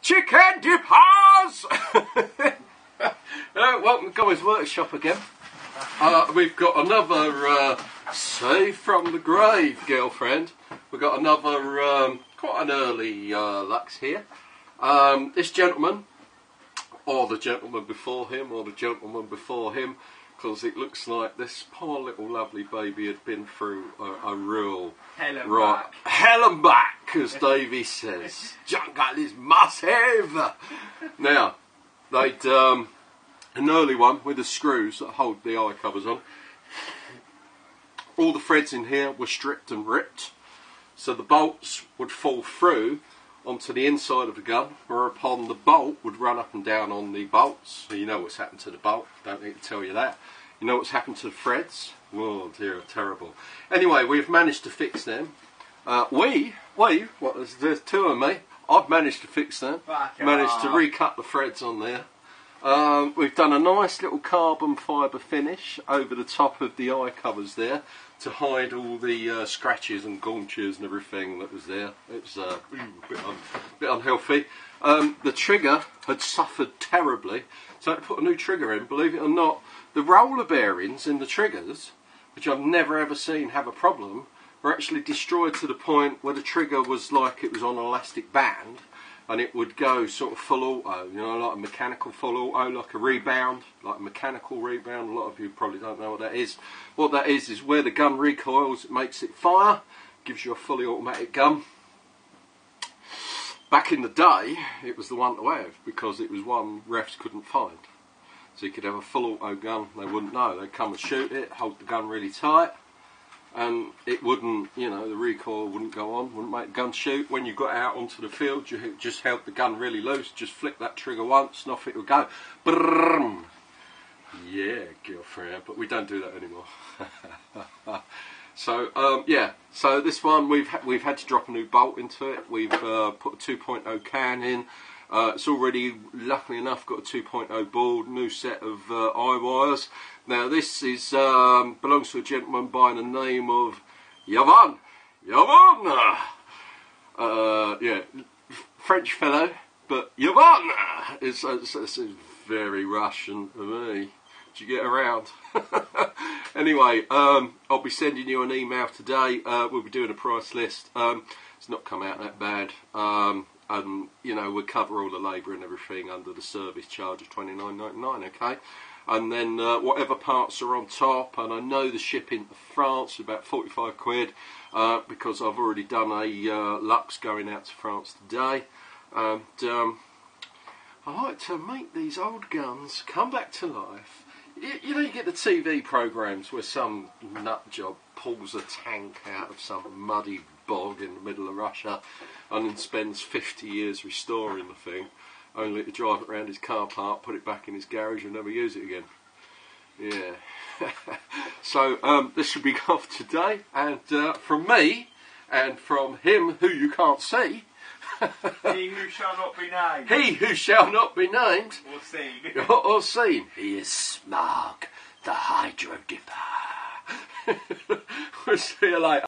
Chicken dippers! Welcome to Gommies Workshop again. We've got another save from the grave, girlfriend. We've got another quite an early luxe here. This gentleman, or the gentleman before him, or the gentleman before him, because it looks like this poor little lovely baby had been through a real hell and back, as Davey says. Jungle is massive. Now, they'd an early one with the screws that hold the eye covers on. All the threads in here were stripped and ripped, so the bolts would fall through onto the inside of the gun, whereupon the bolt would run up and down on the bolts. So you know what's happened to the bolt, don't need to tell you that. You know what's happened to the threads? Oh dear, terrible. Anyway, we've managed to fix them. There's two of me. I've managed to fix them. Managed to recut the threads on there. We've done a nice little carbon fibre finish over the top of the eye covers there to hide all the scratches and gaunches and everything that was there. It was a bit unhealthy. The trigger had suffered terribly, so I had to put a new trigger in. Believe it or not, the roller bearings in the triggers, which I've never ever seen have a problem, were actually destroyed to the point where the trigger was like it was on an elastic band, and it would go sort of full auto, you know, like a mechanical full auto, like a rebound, like a mechanical rebound. A lot of you probably don't know what that is. What that is where the gun recoils, it makes it fire, gives you a fully automatic gun. Back in the day, it was the one to have, because it was one refs couldn't find. So you could have a full auto gun, they wouldn't know. They'd come and shoot it, hold the gun really tight, and it wouldn't, you know, the recoil wouldn't go on, wouldn't make the gun shoot. When you got out onto the field, you just held the gun really loose, just flick that trigger once, and off it would go. Brrrm. Yeah, girlfriend, but we don't do that anymore. So yeah, so this one we've had to drop a new bolt into it. We've put a 2.0 can in. It's already, luckily enough, got a 2.0 board, new set of eye wires. Now this is belongs to a gentleman by the name of Yavan. Yeah, French fellow, but Yavan is very Russian for me. Did you get around? Anyway, I'll be sending you an email today. We'll be doing a price list. It's not come out that bad. And you know, we'll cover all the labour and everything under the service charge of $29.99, okay? And then whatever parts are on top, and I know the shipping to France is about 45 quid, because I've already done a luxe going out to France today. And I like to make these old guns come back to life. You know, you get the TV programmes where some nut job pulls a tank out of some muddy bog in the middle of Russia and then spends 50 years restoring the thing, only to drive it around his car park, put it back in his garage and never use it again. Yeah. So this should be off today, and from me and from him who you can't see, he who shall not be named. He who shall not be named. Or seen. Or seen. He is Smog, the Hydro Dipper. We'll see you later.